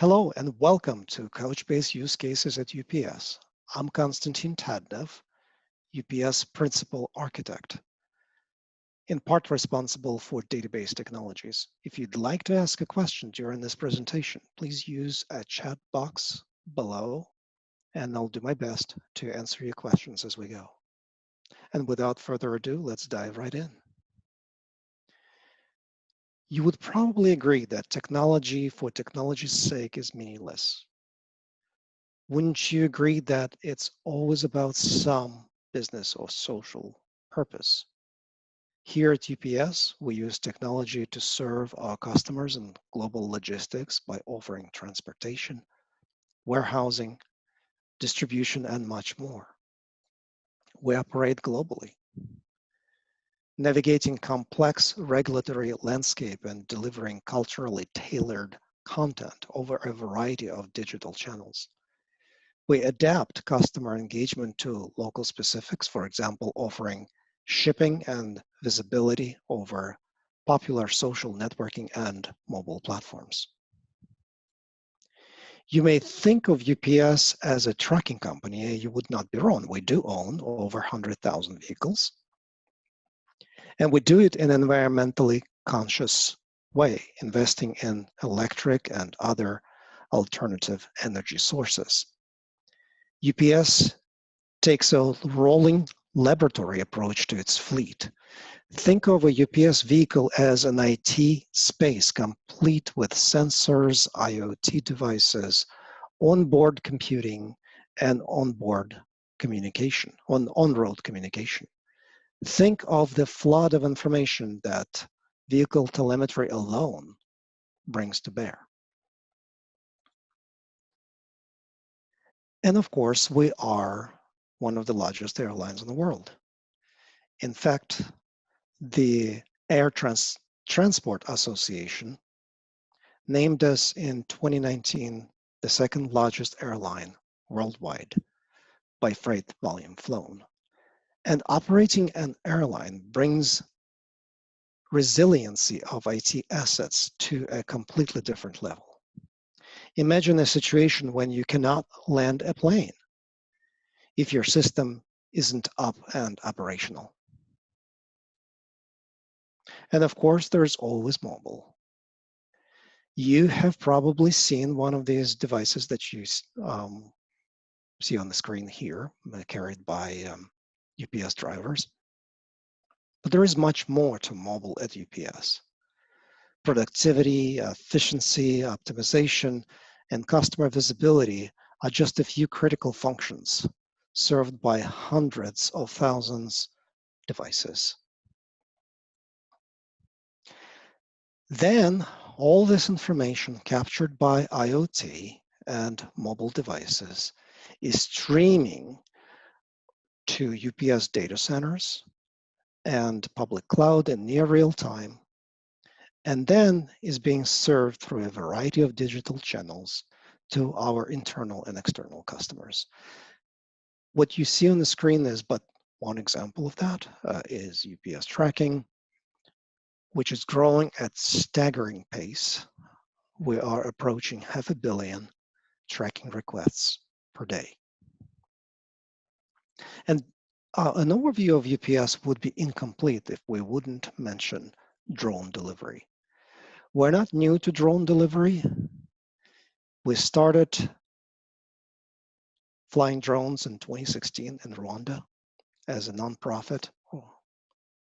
Hello and welcome to Couchbase Use Cases at UPS. I'm Konstantin Tadnev, UPS Principal Architect, in part responsible for database technologies. If you'd like to ask a question during this presentation, please use a chat box below, and I'll do my best to answer your questions as we go. And without further ado, let's dive right in. You would probably agree that technology for technology's sake is meaningless. Wouldn't you agree that it's always about some business or social purpose? Here at UPS, we use technology to serve our customers in global logistics by offering transportation, warehousing, distribution, and much more. We operate globally, navigating complex regulatory landscape and delivering culturally tailored content over a variety of digital channels. We adapt customer engagement to local specifics, for example, offering shipping and visibility over popular social networking and mobile platforms. You may think of UPS as a trucking company. You would not be wrong. We do own over 100,000 vehicles, and we do it in an environmentally conscious way, investing in electric and other alternative energy sources. UPS takes a rolling laboratory approach to its fleet. Think of a UPS vehicle as an IT space complete with sensors, IoT devices, onboard computing, and on-road communication. Think of the flood of information that vehicle telemetry alone brings to bear. And of course, we are one of the largest airlines in the world. In fact, the Air Transport Association named us in 2019 the second largest airline worldwide by freight volume flown. And operating an airline brings resiliency of IT assets to a completely different level. Imagine a situation when you cannot land a plane if your system isn't up and operational. And of course, there's always mobile. You have probably seen one of these devices that you see on the screen here, carried by UPS drivers. But there is much more to mobile at UPS. Productivity, efficiency, optimization, and customer visibility are just a few critical functions served by hundreds of thousands of devices. Then all this information captured by IoT and mobile devices is streaming to UPS data centers and public cloud in near real time, and then is being served through a variety of digital channels to our internal and external customers. What you see on the screen is but one example of that, is UPS Tracking, which is growing at staggering pace. We are approaching 500 million tracking requests per day. And an overview of UPS would be incomplete if we wouldn't mention drone delivery. We're not new to drone delivery. We started flying drones in 2016 in Rwanda as a nonprofit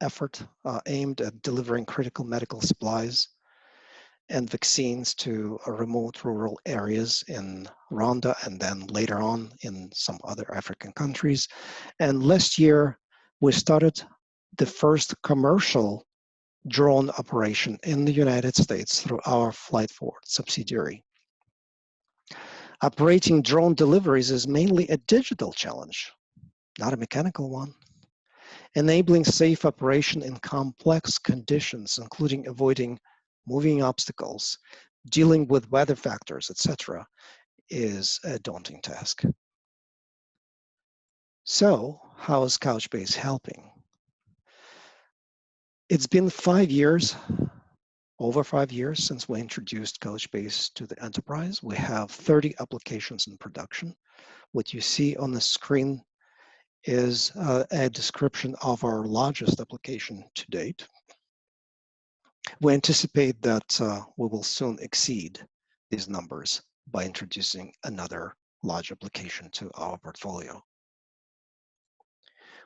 effort aimed at delivering critical medical supplies and vaccines to remote rural areas in Rwanda and then later on in some other African countries. And last year, we started the first commercial drone operation in the United States through our Flight Forward subsidiary. Operating drone deliveries is mainly a digital challenge, not a mechanical one. Enabling safe operation in complex conditions, including avoiding moving obstacles, dealing with weather factors, etc., is a daunting task. So, how is Couchbase helping? It's been 5 years over 5 years since we introduced Couchbase to the enterprise. We have 30 applications in production. What you see on the screen is a description of our largest application to date. We anticipate that we will soon exceed these numbers by introducing another large application to our portfolio.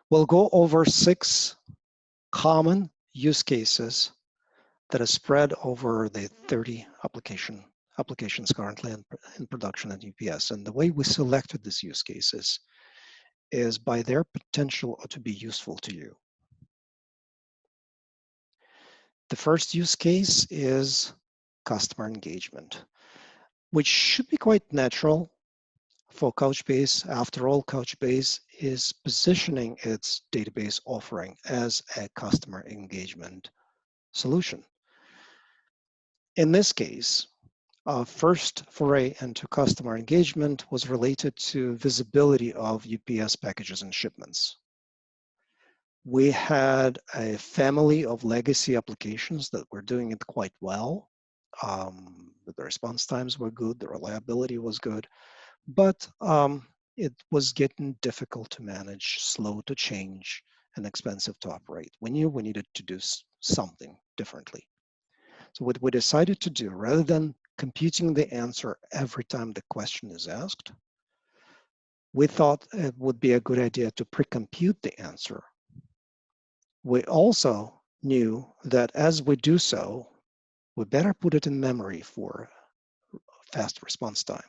We'll go over 6 common use cases that are spread over the 30 applications currently in production at UPS. And the way we selected these use cases is by their potential to be useful to you. The first use case is customer engagement, which should be quite natural for Couchbase. After all, Couchbase is positioning its database offering as a customer engagement solution. In this case, our first foray into customer engagement was related to visibility of UPS packages and shipments. We had a family of legacy applications that were doing it quite well. The response times were good, the reliability was good, but it was getting difficult to manage, slow to change, and expensive to operate. We knew we needed to do something differently. So what we decided to do, rather than computing the answer every time the question is asked, we thought it would be a good idea to pre-compute the answer. We also knew that as we do so, we better put it in memory for fast response time.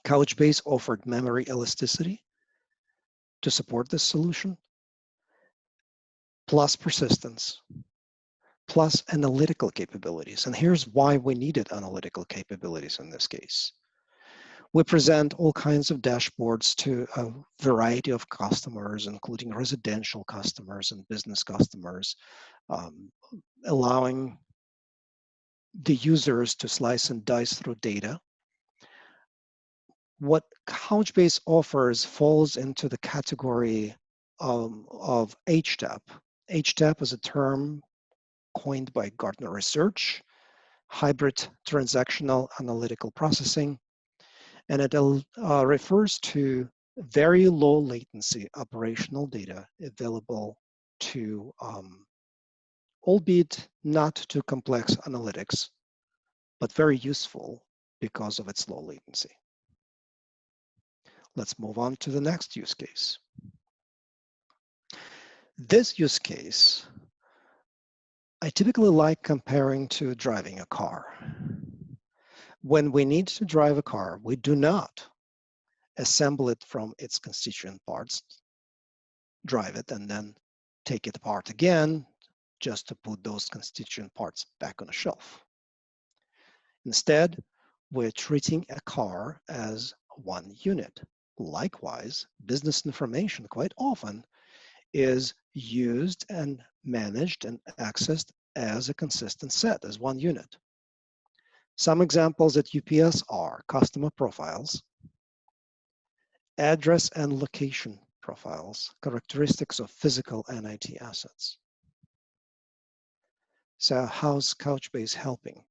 Couchbase offered memory elasticity to support this solution, plus persistence, plus analytical capabilities. And here's why we needed analytical capabilities in this case. We present all kinds of dashboards to a variety of customers, including residential customers and business customers, allowing the users to slice and dice through data. What Couchbase offers falls into the category of HTAP. HTAP is a term coined by Gartner Research, hybrid transactional analytical processing, and it refers to very low latency operational data available to, albeit not too complex analytics, but very useful because of its low latency. Let's move on to the next use case. This use case, I typically like comparing to driving a car. When we need to drive a car, we do not assemble it from its constituent parts, drive it, and then take it apart again just to put those constituent parts back on a shelf. Instead, we're treating a car as one unit. Likewise, business information quite often is used and managed and accessed as a consistent set, as one unit. Some examples at UPS are customer profiles, address and location profiles, characteristics of physical and IT assets. So how's Couchbase helping?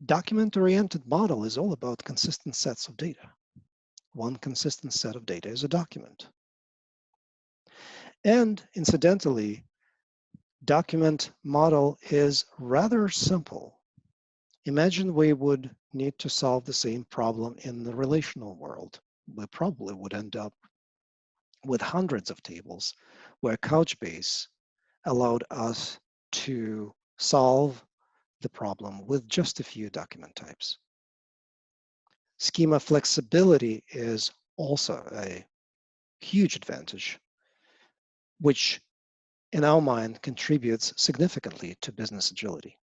Document-oriented model is all about consistent sets of data. One consistent set of data is a document. And incidentally, document model is rather simple. Imagine we would need to solve the same problem in the relational world. We probably would end up with hundreds of tables, where Couchbase allowed us to solve the problem with just a few document types. Schema flexibility is also a huge advantage, which in our mind contributes significantly to business agility.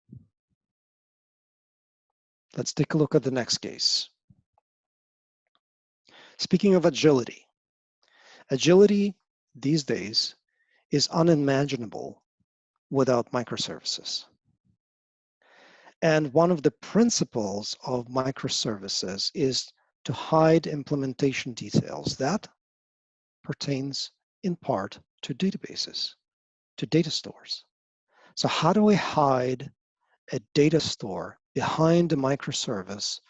Let's take a look at the next case. Speaking of agility, agility these days is unimaginable without microservices. And one of the principles of microservices is to hide implementation details. That pertains in part to databases, to data stores. So how do we hide a data store behind a microservice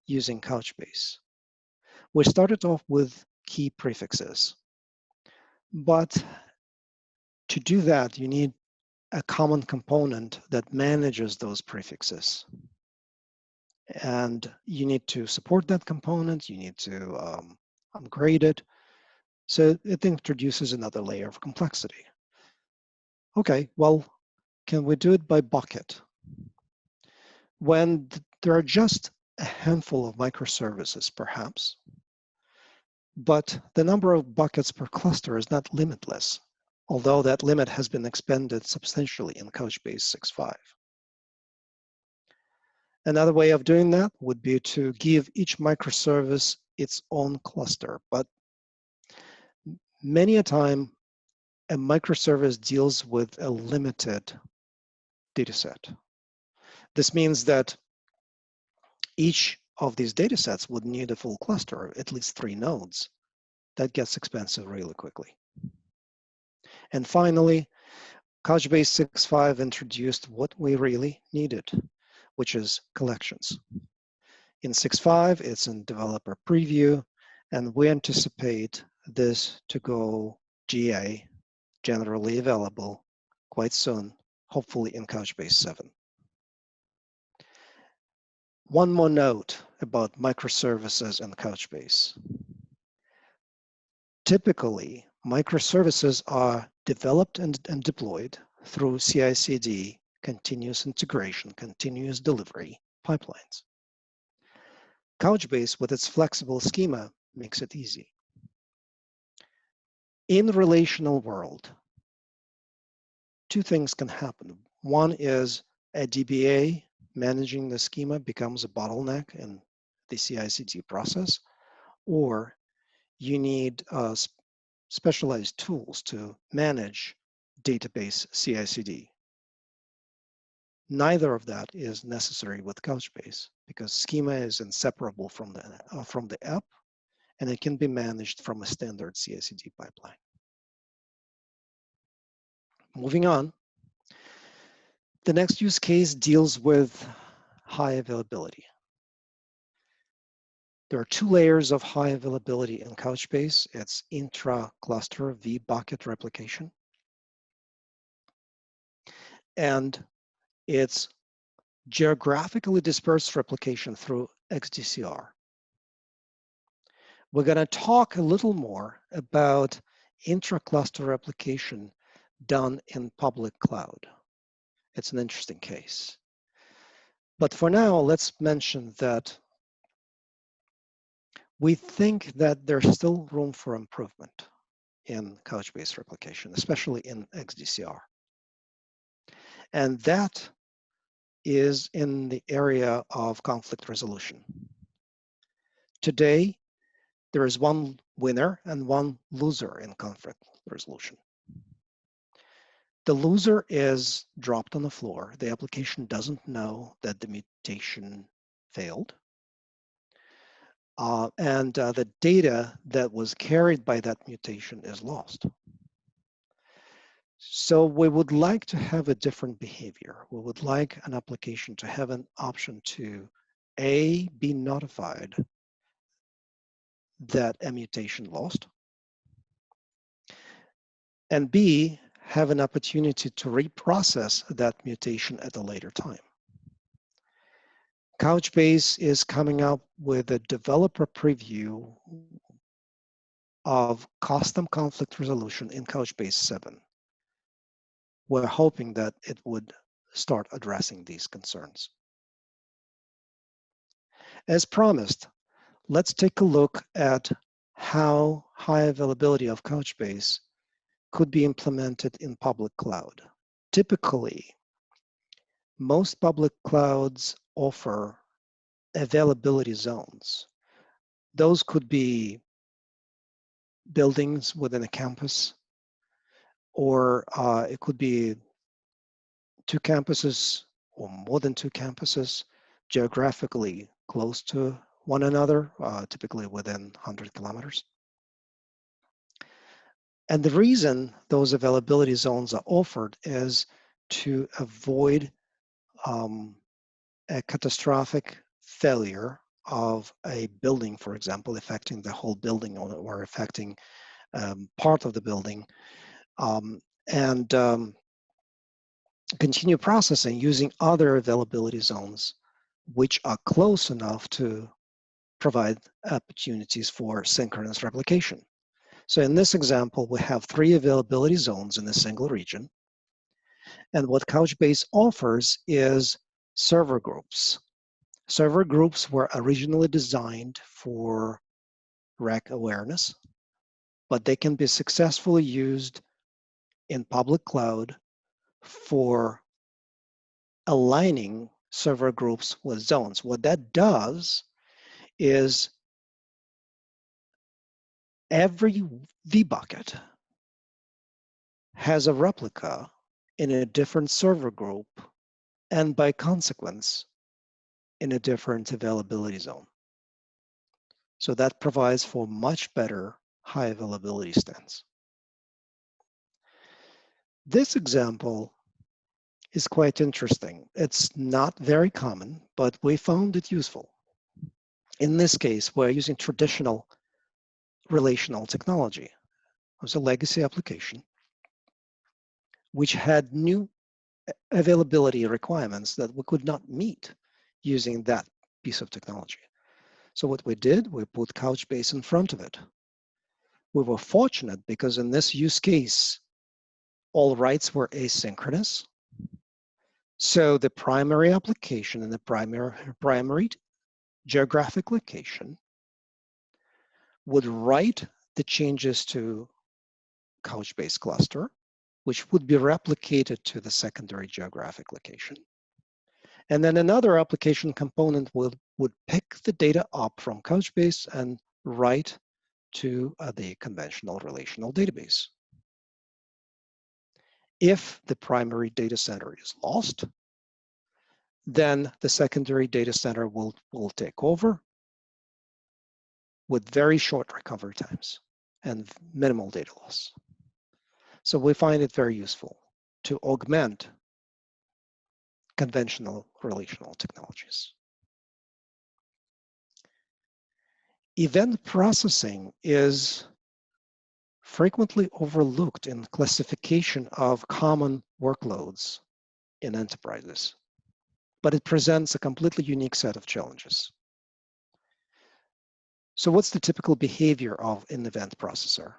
using Couchbase? We started off with key prefixes, but to do that, you need a common component that manages those prefixes. And you need to support that component, you need to upgrade it. So it introduces another layer of complexity. Okay, well, can we do it by bucket? When there are just a handful of microservices, perhaps, but the number of buckets per cluster is not limitless, although that limit has been expanded substantially in Couchbase 6.5. Another way of doing that would be to give each microservice its own cluster, but many a time, a microservice deals with a limited data set. This means that each of these data sets would need a full cluster, at least 3 nodes. That gets expensive really quickly. And finally, Couchbase 6.5 introduced what we really needed, which is collections. In 6.5, it's in developer preview, and we anticipate this to go GA, generally available, quite soon, hopefully in Couchbase 7. One more note about microservices and Couchbase. Typically, microservices are developed and deployed through CI/CD, continuous integration, continuous delivery pipelines. Couchbase, with its flexible schema, makes it easy. In the relational world, 2 things can happen. One is a DBA managing the schema becomes a bottleneck in the CI/CD process, or you need specialized tools to manage database CI/CD. Neither of that is necessary with Couchbase because schema is inseparable from the app, and it can be managed from a standard CI/CD pipeline. Moving on, the next use case deals with high availability. There are 2 layers of high availability in Couchbase. It's intra-cluster vBucket replication, and it's geographically dispersed replication through XDCR. We're going to talk a little more about intra-cluster replication done in public cloud. It's an interesting case. But for now, let's mention that we think that there's still room for improvement in Couchbase replication, especially in XDCR. And that is in the area of conflict resolution. Today, there is one winner and one loser in conflict resolution. The loser is dropped on the floor. The application doesn't know that the mutation failed. And the data that was carried by that mutation is lost. So we would like to have a different behavior. We would like an application to have an option to A, be notified that a mutation lost, and B, have an opportunity to reprocess that mutation at a later time. Couchbase is coming up with a developer preview of custom conflict resolution in Couchbase 7. We're hoping that it would start addressing these concerns. As promised, let's take a look at how high availability of Couchbase could be implemented in public cloud. Typically, most public clouds offer availability zones. Those could be buildings within a campus, or it could be 2 campuses or more than 2 campuses geographically close to one another, typically within 100 kilometers. And the reason those availability zones are offered is to avoid a catastrophic failure of a building, for example, affecting the whole building or affecting part of the building, and continue processing using other availability zones which are close enough to provide opportunities for synchronous replication. So in this example, we have 3 availability zones in a single region. And what Couchbase offers is server groups. Server groups were originally designed for rack awareness, but they can be successfully used in public cloud for aligning server groups with zones. What that does is every vBucket has a replica in a different server group, and by consequence, in a different availability zone. So that provides for much better high availability stance. This example is quite interesting. It's not very common, but we found it useful. In this case, we're using traditional relational technology. It was a legacy application which had new availability requirements that we could not meet using that piece of technology. So what we did, we put Couchbase in front of it. We were fortunate because in this use case, all writes were asynchronous. So the primary application and the primary geographic location would write the changes to Couchbase cluster, which would be replicated to the secondary geographic location. And then another application component would pick the data up from Couchbase and write to the conventional relational database. If the primary data center is lost, then the secondary data center will take over with very short recovery times and minimal data loss. So we find it very useful to augment conventional relational technologies. Event processing is frequently overlooked in classification of common workloads in enterprises, but it presents a completely unique set of challenges. So what's the typical behavior of an event processor?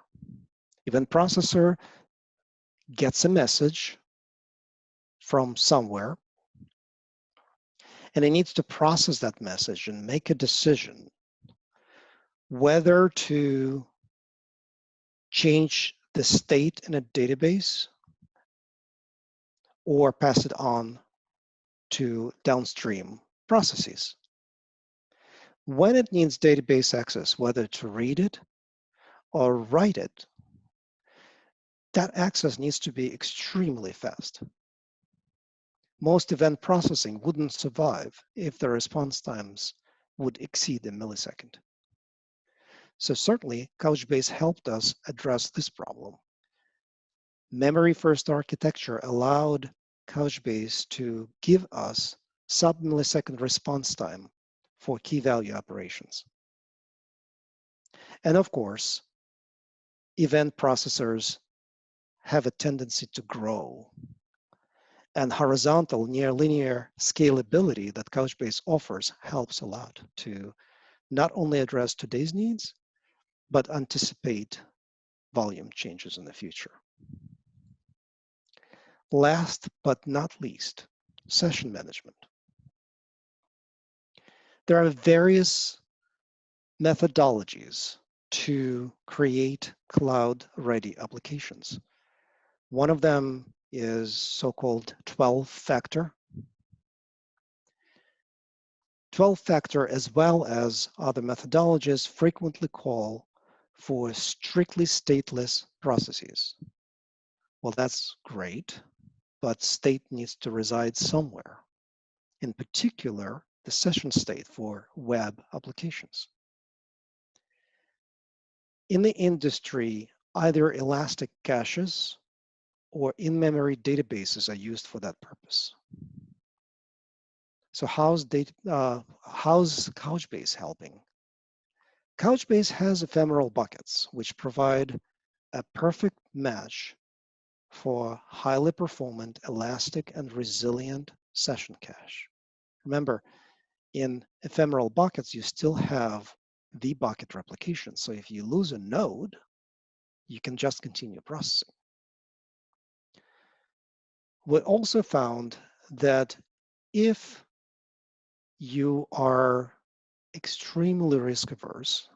Event processor gets a message from somewhere, and it needs to process that message and make a decision whether to change the state in a database or pass it on to downstream processes. When it needs database access, whether to read it or write it, that access needs to be extremely fast. Most event processing wouldn't survive if the response times would exceed a millisecond. So certainly, Couchbase helped us address this problem. Memory-first architecture allowed Couchbase to give us sub-millisecond response time for key value operations. And of course, event processors have a tendency to grow. And horizontal near linear scalability that Couchbase offers helps a lot to not only address today's needs, but anticipate volume changes in the future. Last but not least, session management. There are various methodologies to create cloud-ready applications. One of them is so-called 12-factor. 12-factor, as well as other methodologies, frequently call for strictly stateless processes. Well, that's great, but state needs to reside somewhere. In particular, the session state for web applications. In the industry, either elastic caches or in-memory databases are used for that purpose. So how's Couchbase helping? Couchbase has ephemeral buckets, which provide a perfect match for highly performant, elastic, and resilient session cache. Remember, in ephemeral buckets, you still have the bucket replication. So if you lose a node, you can just continue processing. We also found that if you are extremely risk averse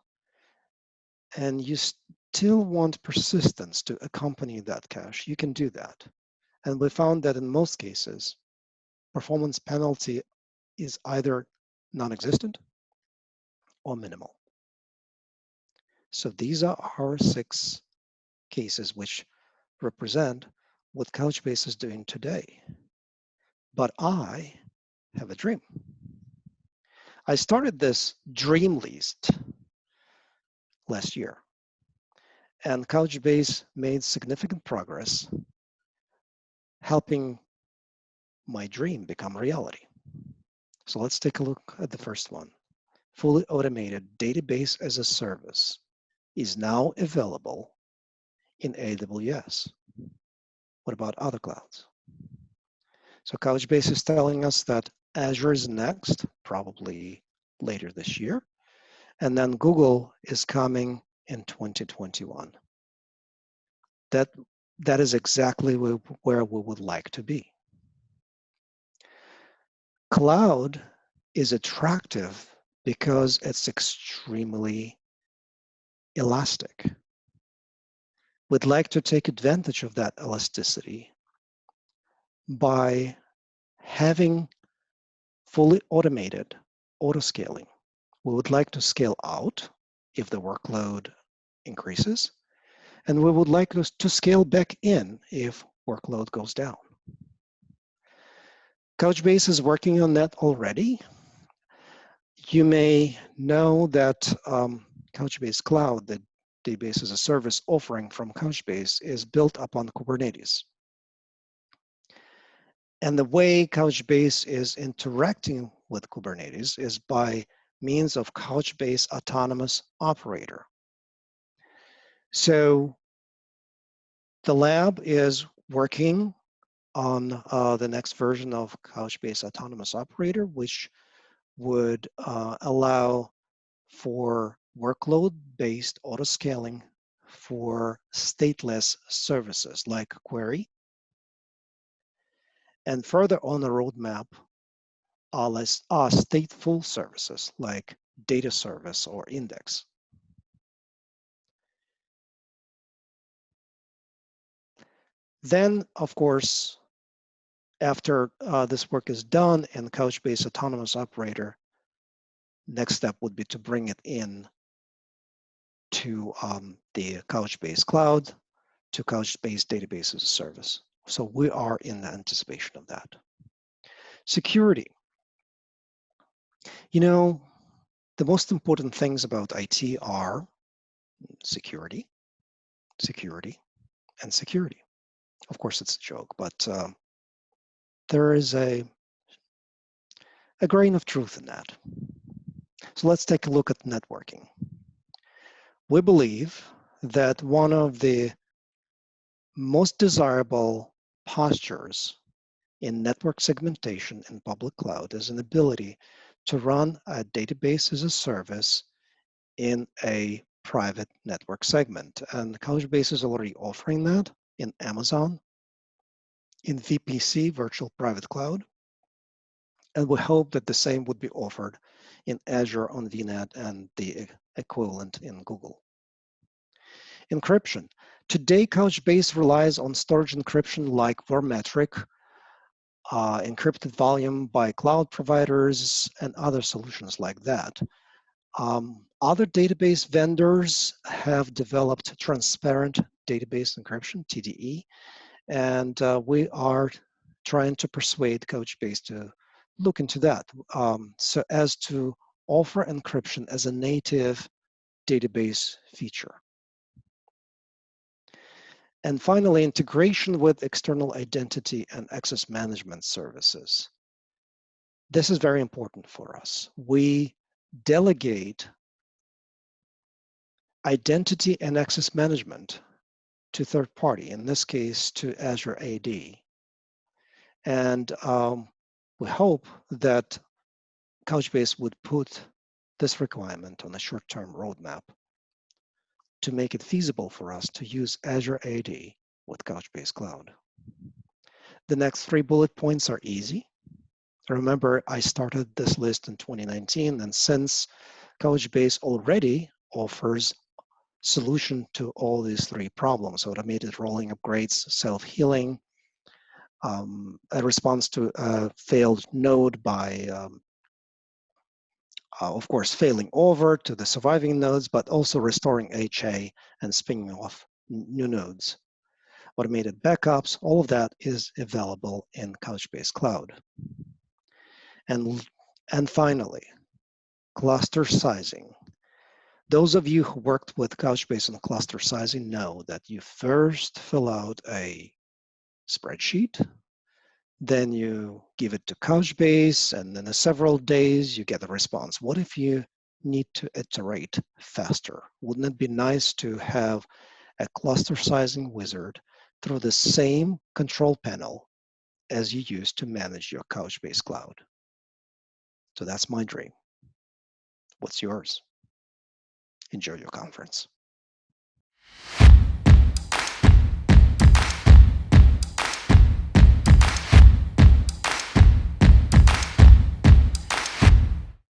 and you still want persistence to accompany that cache, you can do that. And we found that in most cases, performance penalty is either non-existent or minimal. So these are our 6 cases which represent what Couchbase is doing today. But I have a dream. I started this dream list last year, and Couchbase made significant progress helping my dream become reality. So let's take a look at the first one. Fully automated database as a service is now available in AWS. What about other clouds? So Couchbase is telling us that Azure is next, probably later this year, and then Google is coming in 2021. That is exactly where we would like to be. Cloud is attractive because it's extremely elastic. We'd like to take advantage of that elasticity by having fully automated auto-scaling. We would like to scale out if the workload increases, and we would like to scale back in if workload goes down. Couchbase is working on that already. You may know that Couchbase Cloud, the database as a service offering from Couchbase, is built upon Kubernetes. And the way Couchbase is interacting with Kubernetes is by means of Couchbase Autonomous Operator. So the lab is working on the next version of Couchbase Autonomous Operator, which would allow for workload-based auto-scaling for stateless services like query. And further on the roadmap are stateful services like data service or index. Then, of course, after this work is done in Couchbase Autonomous Operator, next step would be to bring it in to the Couchbase Cloud, to Couchbase Database as a Service. So we are in the anticipation of that. Security. You know, the most important things about IT are security, security, and security. Of course, it's a joke, but there is a grain of truth in that. So let's take a look at networking. We believe that one of the most desirable postures in network segmentation in public cloud is an ability to run a database as a service in a private network segment. And Couchbase is already offering that in Amazon, in VPC, Virtual Private Cloud, and we hope that the same would be offered in Azure on VNet and the equivalent in Google. Encryption. Today, Couchbase relies on storage encryption like Vormetric, encrypted volume by cloud providers, and other solutions like that. Other database vendors have developed transparent database encryption, TDE, and we are trying to persuade Couchbase to look into that so as to offer encryption as a native database feature. And finally, integration with external identity and access management services. This is very important for us. We delegate identity and access management to third party, in this case to Azure AD. And we hope that Couchbase would put this requirement on a short-term roadmap to make it feasible for us to use Azure AD with Couchbase Cloud. The next 3 bullet points are easy. Remember, I started this list in 2019, and since Couchbase already offers solution to all these 3 problems: automated rolling upgrades, self-healing, a response to a failed node by, of course, failing over to the surviving nodes, but also restoring HA and spinning off new nodes. Automated backups, all of that is available in Couchbase Cloud. And finally, cluster sizing. Those of you who worked with Couchbase on cluster sizing know that you first fill out a spreadsheet, then you give it to Couchbase, and then in several days you get a response. What if you need to iterate faster? Wouldn't it be nice to have a cluster sizing wizard through the same control panel as you use to manage your Couchbase Cloud? So that's my dream. What's yours? Enjoy your conference.